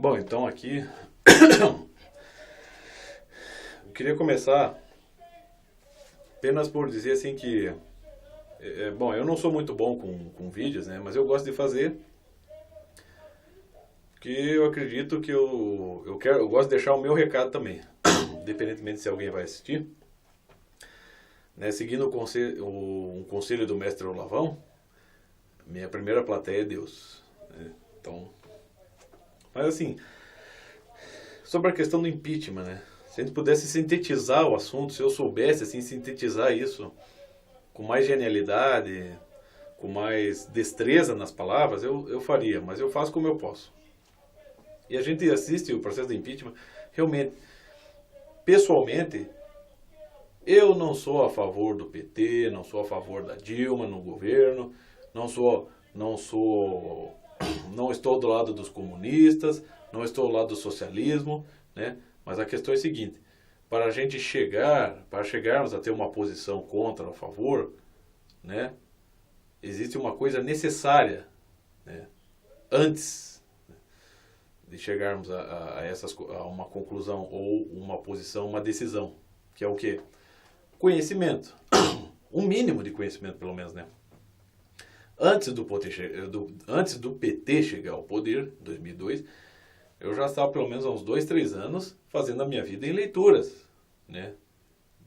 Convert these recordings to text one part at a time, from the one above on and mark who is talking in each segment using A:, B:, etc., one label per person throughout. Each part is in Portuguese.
A: Bom, então aqui eu queria começar apenas por dizer assim que, bom, eu não sou muito bom com vídeos, né? Mas eu gosto de fazer, porque eu acredito que eu gosto de deixar o meu recado também, independentemente se alguém vai assistir, né? Seguindo um conselho do mestre Olavão, minha primeira plateia é Deus, né? Então, mas assim, sobre a questão do impeachment, né? Se a gente pudesse sintetizar o assunto, se eu soubesse assim sintetizar isso com mais genialidade, com mais destreza nas palavras, eu faria, mas eu faço como eu posso. E a gente assiste o processo do impeachment, realmente, pessoalmente, eu não sou a favor do PT, não sou a favor da Dilma no governo, não estou do lado dos comunistas, não estou do lado do socialismo, né? Mas a questão é a seguinte: para chegarmos a ter uma posição contra ou a favor, né? Existe uma coisa necessária, né? Antes de chegarmos a uma conclusão ou uma posição, uma decisão, que é o quê? Conhecimento, um mínimo de conhecimento pelo menos, né? Antes do PT chegar ao poder, em 2002, eu já estava pelo menos há uns 2, 3 anos fazendo a minha vida em leituras, né?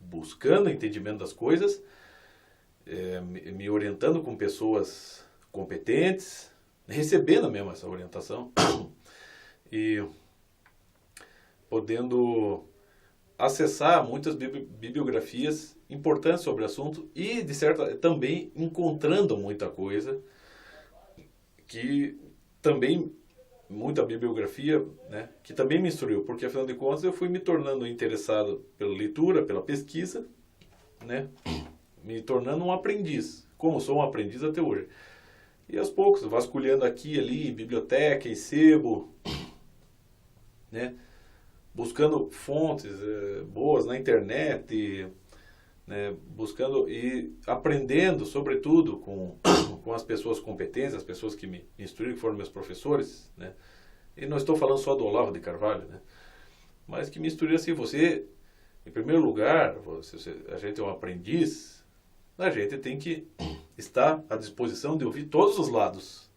A: Buscando entendimento das coisas, me orientando com pessoas competentes, recebendo mesmo essa orientação e podendo acessar muitas bibliografias importantes sobre o assunto e, de certa, também encontrando muita coisa que também, muita bibliografia, né, que também me instruiu, porque afinal de contas eu fui me tornando interessado pela leitura, pela pesquisa, né, me tornando um aprendiz, como sou um aprendiz até hoje. E aos poucos, vasculhando aqui e ali, em biblioteca, em sebo, né, buscando fontes boas na internet, né, buscando e aprendendo, sobretudo, com as pessoas competentes, as pessoas que me instruíram, que foram meus professores, né? E não estou falando só do Olavo de Carvalho, né? Mas que me instruíram assim: você, em primeiro lugar, a gente é um aprendiz, a gente tem que estar à disposição de ouvir todos os lados,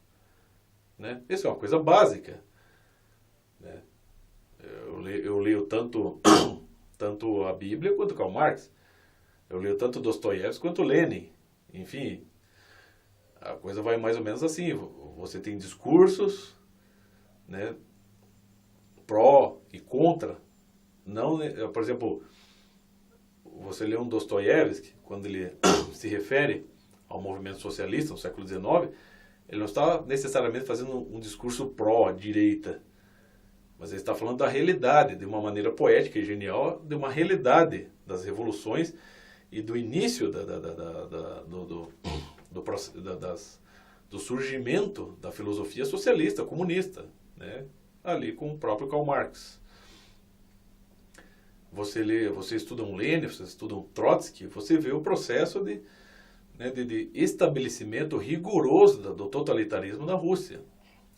A: né? Isso é uma coisa básica, né? Eu leio tanto a Bíblia quanto Karl Marx. Eu leio tanto Dostoiévski quanto Lenin. Enfim, a coisa vai mais ou menos assim. Você tem discursos, né, pró e contra. Não, por exemplo, você lê um Dostoiévski, quando ele se refere ao movimento socialista no século XIX, ele não está necessariamente fazendo um discurso pró-direita, mas ele está falando da realidade, de uma maneira poética e genial, de uma realidade das revoluções e do início do surgimento da filosofia socialista, comunista, né? Ali com o próprio Karl Marx. Você estuda um Lenin, você estuda um Trotsky, você vê o processo de estabelecimento rigoroso do totalitarismo na Rússia,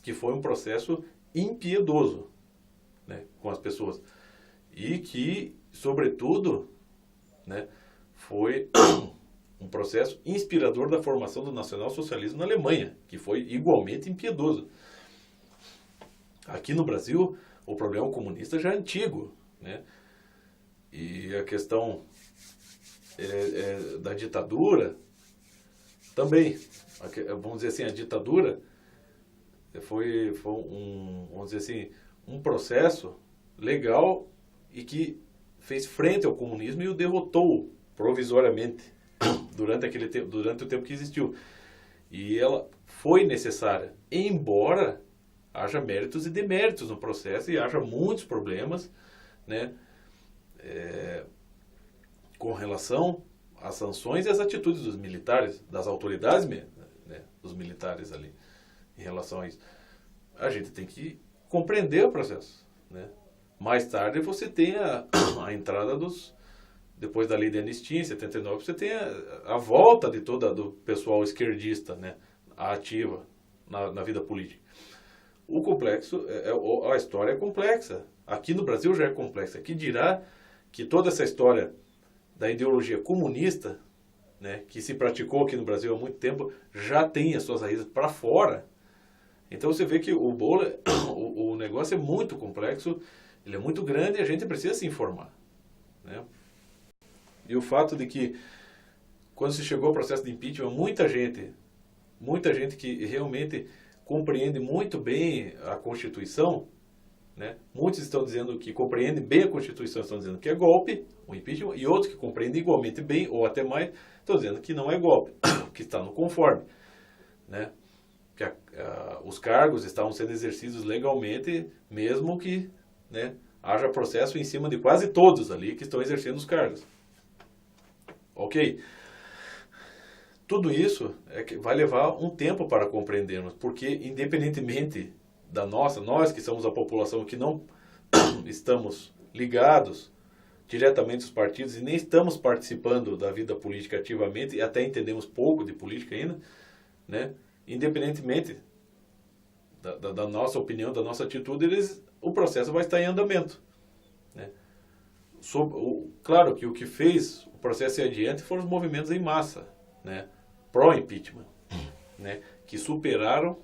A: que foi um processo impiedoso, né, com as pessoas, e que, sobretudo, né, foi um processo inspirador da formação do nacionalsocialismo na Alemanha, que foi igualmente impiedoso. Aqui no Brasil, o problema comunista já é antigo, né? E a questão da ditadura também, vamos dizer assim, a ditadura foi vamos dizer assim, um processo legal e que fez frente ao comunismo e o derrotou provisoriamente durante o tempo que existiu. E ela foi necessária, embora haja méritos e deméritos no processo e haja muitos problemas, né, com relação às sanções e às atitudes dos militares, das autoridades, né, dos militares ali, em relação a isso. A gente tem que compreender o processo, né? Mais tarde você tem a entrada depois da lei de anistia, em 79, você tem a volta do pessoal esquerdista, né, ativa na vida política. o complexo, a história é complexa. Aqui no Brasil já é complexa. Que dirá que toda essa história da ideologia comunista, né, que se praticou aqui no Brasil há muito tempo, já tem as suas raízes para fora. Então você vê que o bolo, o negócio é muito complexo, ele é muito grande e a gente precisa se informar, né? E o fato de que, quando se chegou ao processo de impeachment, muita gente que realmente compreende muito bem a Constituição, né? Muitos estão dizendo que compreendem bem a Constituição, estão dizendo que é golpe, o impeachment, e outros que compreendem igualmente bem, ou até mais, estão dizendo que não é golpe, que está no conforme, né? Que os cargos estavam sendo exercidos legalmente, mesmo que, né, haja processo em cima de quase todos ali que estão exercendo os cargos. Ok? Tudo isso vai levar um tempo para compreendermos, porque independentemente da nós que somos a população que não estamos ligados diretamente aos partidos e nem estamos participando da vida política ativamente, e até entendemos pouco de política ainda, né? Independentemente da nossa opinião, da nossa atitude, o processo vai estar em andamento, né? Claro que o que fez o processo ir adiante foram os movimentos em massa, né, pró-impeachment, né, que superaram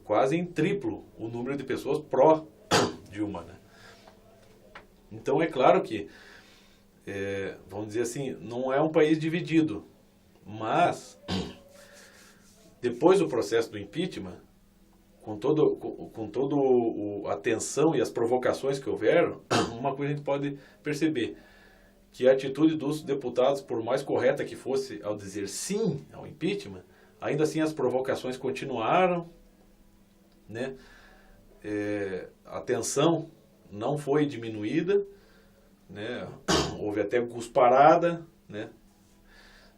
A: quase em triplo o número de pessoas pró-Dilma, né? Então é claro que, vamos dizer assim, não é um país dividido, mas depois do processo do impeachment, com todo a tensão e as provocações que houveram, uma coisa a gente pode perceber, que a atitude dos deputados, por mais correta que fosse ao dizer sim ao impeachment, ainda assim as provocações continuaram, né? A tensão não foi diminuída, né? Houve até cusparada, né?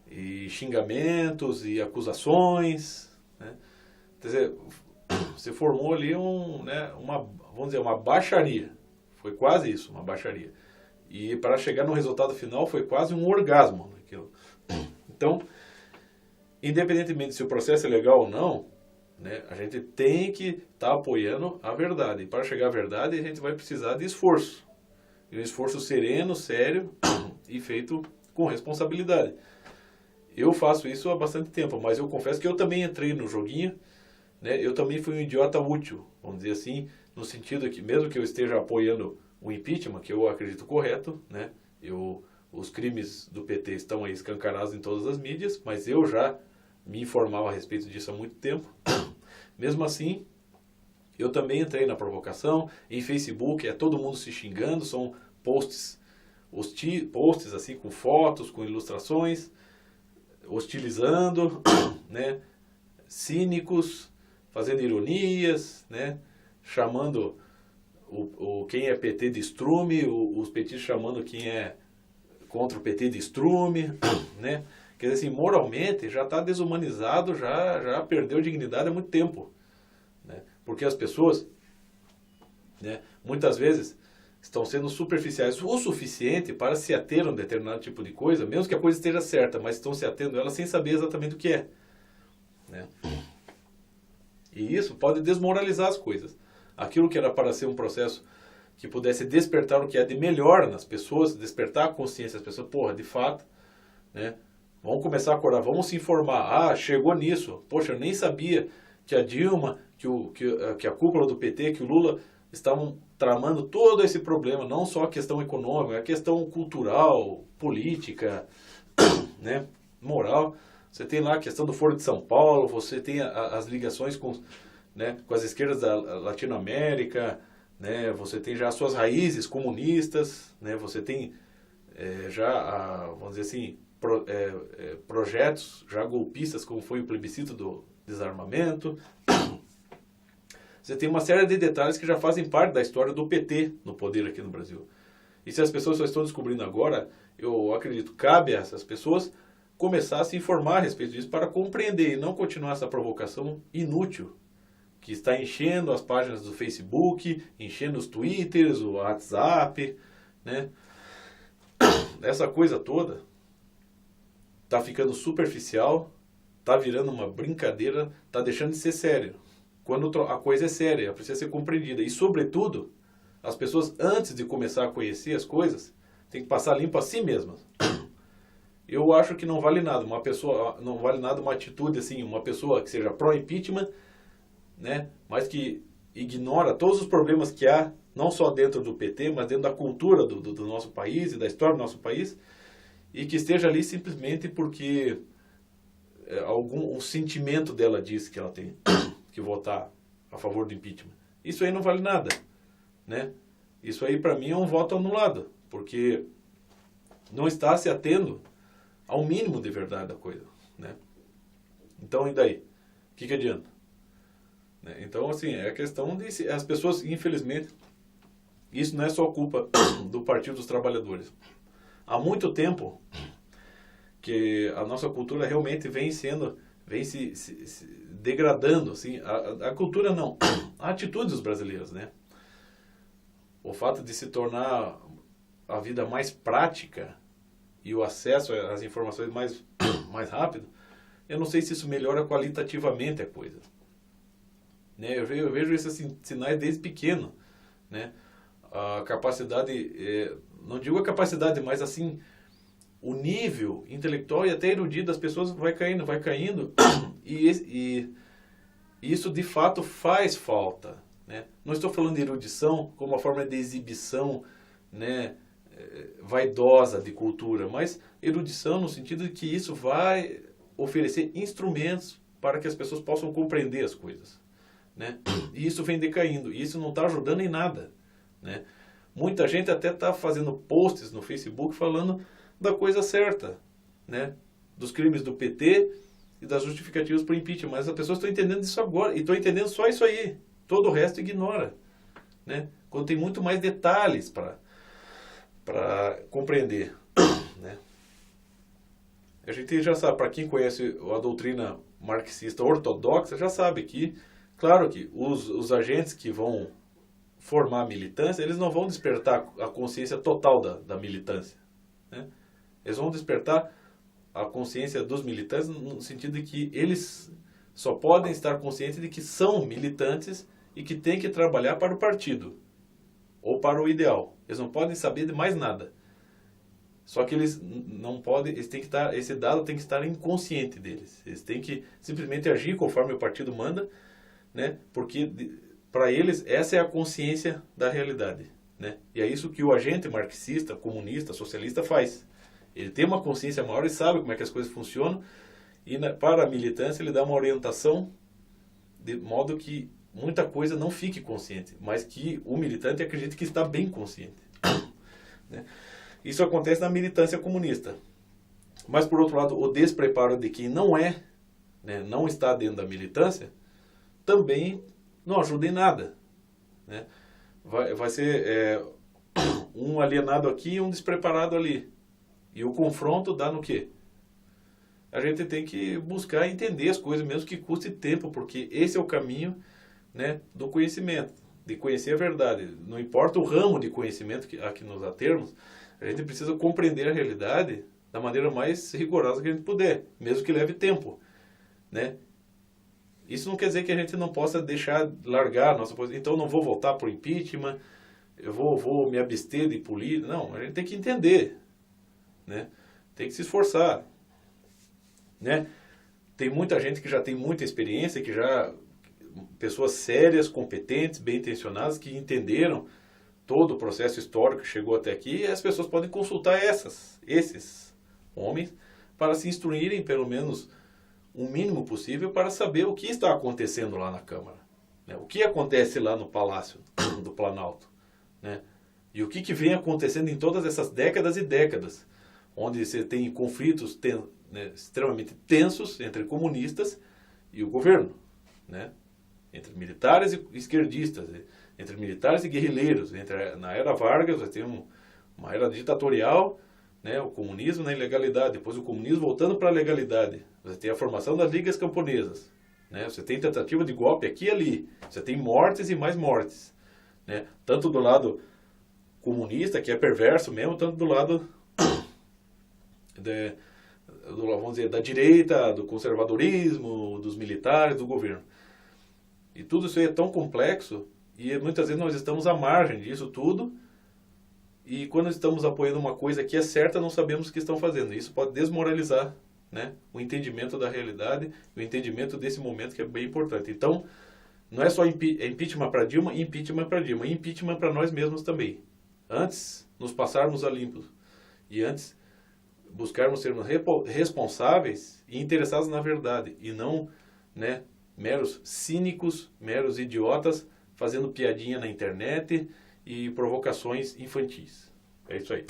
A: E xingamentos e acusações, né? Quer dizer, se formou ali vamos dizer, uma baixaria. Foi quase isso, uma baixaria. E para chegar no resultado final foi quase um orgasmo. Então, independentemente se o processo é legal ou não, né, a gente tem que estar apoiando a verdade. E para chegar à verdade, a gente vai precisar de esforço. E um esforço sereno, sério e feito com responsabilidade. Eu faço isso há bastante tempo, mas eu confesso que eu também entrei no joguinho, né? Eu também fui um idiota útil, vamos dizer assim, no sentido que, mesmo que eu esteja apoiando o impeachment, que eu acredito correto, né? Os crimes do PT estão aí escancarados em todas as mídias, mas eu já me informava a respeito disso há muito tempo. Mesmo assim, eu também entrei na provocação. Em Facebook, todo mundo se xingando, são posts assim, com fotos, com ilustrações, hostilizando, né? Cínicos, fazendo ironias, né? Chamando quem é PT de estrume, os petistas chamando quem é contra o PT de estrume, né? Quer dizer assim, moralmente já está desumanizado, já perdeu dignidade há muito tempo, né? Porque as pessoas, né, muitas vezes estão sendo superficiais o suficiente para se ater a um determinado tipo de coisa, mesmo que a coisa esteja certa, mas estão se atendo a ela sem saber exatamente o que é, né? E isso pode desmoralizar as coisas. Aquilo que era para ser um processo que pudesse despertar o que é de melhor nas pessoas, despertar a consciência das pessoas, porra, de fato, né? Vamos começar a acordar, vamos se informar. Ah, chegou nisso. Poxa, eu nem sabia que a Dilma, que a cúpula do PT, que o Lula estavam tramando todo esse problema, não só a questão econômica, a questão cultural, política, né, moral. Você tem lá a questão do Foro de São Paulo, você tem as ligações com, né, com as esquerdas da Latinoamérica, né, você tem já as suas raízes comunistas, né, você tem vamos dizer assim, projetos já golpistas, como foi o plebiscito do desarmamento. Você tem uma série de detalhes que já fazem parte da história do PT no poder aqui no Brasil. E se as pessoas só estão descobrindo agora, eu acredito, cabe a essas pessoas começar a se informar a respeito disso para compreender e não continuar essa provocação inútil que está enchendo as páginas do Facebook, enchendo os Twitters, o WhatsApp, né? Essa coisa toda está ficando superficial, está virando uma brincadeira, está deixando de ser sério, quando a coisa é séria, precisa ser compreendida. E, sobretudo, as pessoas, antes de começar a conhecer as coisas, têm que passar limpo a si mesmas. Eu acho que não vale nada não vale nada uma atitude assim, uma pessoa que seja pró-impeachment, né, mas que ignora todos os problemas que há, não só dentro do PT, mas dentro da cultura do nosso país e da história do nosso país, e que esteja ali simplesmente porque um sentimento dela diz que ela tem que votar a favor do impeachment. Isso aí não vale nada, né? Isso aí para mim é um voto anulado, porque não está se atendo ao mínimo de verdade da coisa, né? Então, e daí? O que adianta? Né? Então, assim, é a questão de... As pessoas, infelizmente, isso não é só culpa do Partido dos Trabalhadores. Há muito tempo que a nossa cultura realmente vem se degradando, assim, a cultura não, a atitude dos brasileiros, né? O fato de se tornar a vida mais prática e o acesso às informações mais rápido, eu não sei se isso melhora qualitativamente a coisa. Né? Eu vejo esses sinais desde pequeno, né? A capacidade, não digo a capacidade, mas assim, o nível intelectual e até erudito das pessoas vai caindo, e isso de fato faz falta, né? Não estou falando de erudição como uma forma de exibição, né, vaidosa de cultura, mas erudição no sentido de que isso vai oferecer instrumentos para que as pessoas possam compreender as coisas, né? E isso vem decaindo, e isso não está ajudando em nada, né? Muita gente até está fazendo posts no Facebook falando da coisa certa, né? Dos crimes do PT e das justificativas para o impeachment, mas as pessoas estão entendendo isso agora, e estão entendendo só isso aí, todo o resto ignora, né? Quando tem muito mais detalhes para compreender, né? A gente já sabe, para quem conhece a doutrina marxista ortodoxa, já sabe que, claro que os agentes que vão formar a militância, eles não vão despertar a consciência total da militância, né? Eles vão despertar a consciência dos militantes no sentido de que eles só podem estar conscientes de que são militantes e que têm que trabalhar para o partido ou para o ideal. Eles não podem saber de mais nada. Só que eles não podem, eles têm que estar, esse dado tem que estar inconsciente deles. Eles têm que simplesmente agir conforme o partido manda, né? Porque para eles essa é a consciência da realidade, né? E é isso que o agente marxista, comunista, socialista faz. Ele tem uma consciência maior e sabe como é que as coisas funcionam, e para a militância ele dá uma orientação de modo que muita coisa não fique consciente, mas que o militante acredite que está bem consciente, né? Isso acontece na militância comunista. Mas, por outro lado, o despreparo de quem não é, né, não está dentro da militância, também não ajuda em nada, né? Vai ser um alienado aqui e um despreparado ali. E o confronto dá no quê? A gente tem que buscar entender as coisas, mesmo que custe tempo, porque esse é o caminho, né, do conhecimento, de conhecer a verdade. Não importa o ramo de conhecimento a que nos atermos, a gente precisa compreender a realidade da maneira mais rigorosa que a gente puder, mesmo que leve tempo, né? Isso não quer dizer que a gente não possa largar a nossa posição. Então, não vou votar por impeachment, eu vou me abster de política. Não, a gente tem que entender, né? Tem que se esforçar, né? Tem muita gente que já tem muita experiência, pessoas sérias, competentes, bem intencionadas, que entenderam todo o processo histórico que chegou até aqui, e as pessoas podem consultar esses homens para se instruírem, pelo menos o mínimo possível, para saber o que está acontecendo lá na Câmara, né? O que acontece lá no Palácio do Planalto, né? E o que vem acontecendo em todas essas décadas e décadas, onde você tem conflitos né, extremamente tensos entre comunistas e o governo, né? Entre militares e esquerdistas, entre militares e guerrilheiros. Na era Vargas, você tem uma era ditatorial, né, o comunismo na ilegalidade, depois o comunismo voltando para a legalidade. Você tem a formação das ligas camponesas, né, você tem tentativa de golpe aqui e ali, você tem mortes e mais mortes, né, tanto do lado comunista, que é perverso mesmo, tanto do lado vamos dizer, da direita, do conservadorismo, dos militares, do governo. E tudo isso aí é tão complexo e muitas vezes nós estamos à margem disso tudo e quando estamos apoiando uma coisa que é certa, não sabemos o que estão fazendo. Isso pode desmoralizar, né, o entendimento da realidade, o entendimento desse momento que é bem importante. Então, não é só impeachment para Dilma, impeachment para Dilma, impeachment para nós mesmos também. Antes, nos passarmos a limpo e antes buscarmos sermos responsáveis e interessados na verdade e não, né, meros cínicos, meros idiotas fazendo piadinha na internet e provocações infantis. É isso aí.